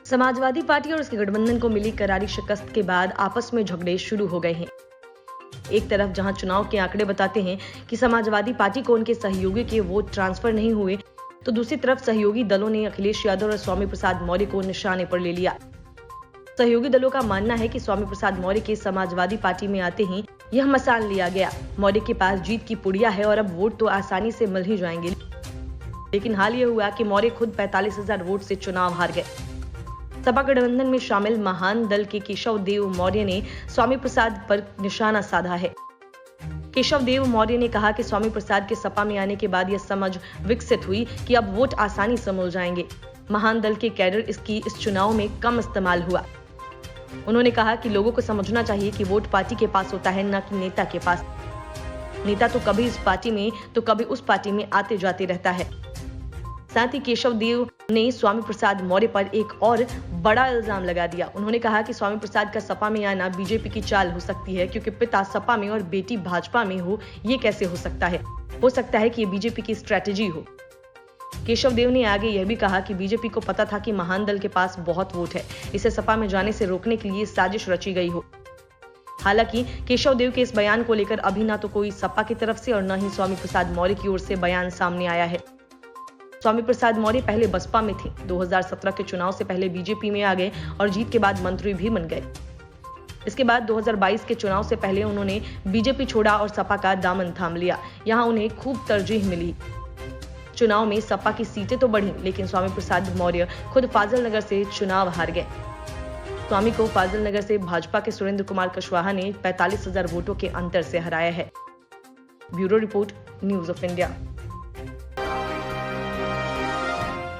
Samajwadi party और उसके गठबंधन को मिली करारी शिकस्त के बाद आपस में झगड़े शुरू हो गए हैं। एक तरफ जहां चुनाव के आंकड़े बताते हैं कि समाजवादी पार्टी को उनके सहयोगी के वोट ट्रांसफर नहीं हुए, तो दूसरी तरफ सहयोगी दलों ने अखिलेश यादव और स्वामी प्रसाद मौर्य को निशाने पर ले लिया। सहयोगी दलों का मानना है कि स्वामी प्रसाद मौर्य के समाजवादी पार्टी में आते ही यह मसान लिया गया। मौर्य के पास जीत की पुड़िया है और अब वोट तो आसानी से मिल ही जाएंगे। लेकिन हाल यह हुआ कि मौर्य खुद 45,000 वोट से चुनाव हार गए। सपा गठबंधन में शामिल महान दल के केशव देव मौर्य ने स्वामी प्रसाद पर निशाना साधा है। केशव देव मौर्य ने कहा कि स्वामी प्रसाद के सपा में आने के बाद यह समझ विकसित हुई कि अब वोट आसानी से मिल जाएंगे। महान दल के कैडर इस चुनाव में कम इस्तेमाल हुआ। उन्होंने कहा कि लोगों को समझना चाहिए कि वोट पार्टी के पास होता है, न कि नेता के पास। नेता तो कभी इस पार्टी में तो कभी उस पार्टी में आते जाते रहता है। साथ ही केशव देव ने स्वामी प्रसाद मौर्य पर एक और बड़ा इल्जाम लगा दिया। उन्होंने कहा कि स्वामी प्रसाद का सपा में आना बीजेपी की चाल हो सकती है, क्योंकि पिता सपा में और बेटी भाजपा में हो, ये कैसे हो सकता है? हो सकता है कि ये बीजेपी की स्ट्रैटेजी हो। केशव देव ने आगे यह भी कहा कि बीजेपी को पता था कि महान दल के पास बहुत वोट है, इसे सपा में जाने से रोकने के लिए साजिश रची गई हो। हालांकि केशव देव के इस बयान को लेकर अभी ना तो कोई सपा की तरफ से और न ही स्वामी प्रसाद मौर्य की ओर से बयान सामने आया है। स्वामी प्रसाद मौर्य पहले बसपा में थे। 2017 के चुनाव से पहले बीजेपी में आ गए और जीत के बाद मंत्री भी बन गए। इसके बाद 2022 के चुनाव से पहले उन्होंने बीजेपी छोड़ा और सपा का दामन थाम लिया। यहां उन्हें खूब तरजीह मिली। चुनाव में सपा की सीटें तो बढ़ी, लेकिन स्वामी प्रसाद मौर्य खुद फाजिल नगर से चुनाव हार गए। स्वामी को फाजिल नगर से भाजपा के सुरेंद्र कुमार कुशवाहा ने 45,000 वोटों के अंतर से हराया है। Bureau report, news of India.